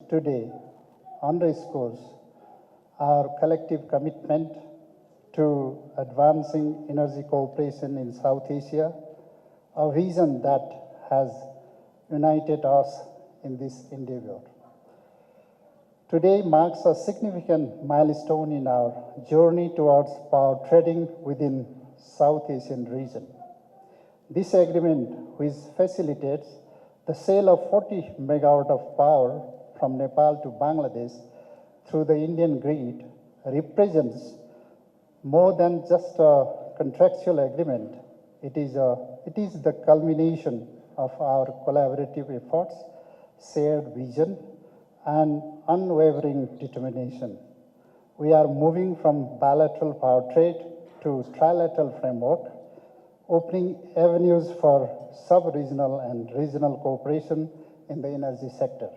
today underscores our collective commitment to advancing energy cooperation in South Asia, a vision that has united us in this endeavor. Today marks a significant milestone in our journey towards power trading within South Asian region. This agreement, which facilitates the sale of 40 megawatt of power from Nepal to Bangladesh through the Indian grid, represents more than just a contractual agreement. It is the culmination of our collaborative efforts, shared vision, and unwavering determination. We are moving from bilateral power trade to trilateral framework, opening avenues for sub-regional and regional cooperation in the energy sector.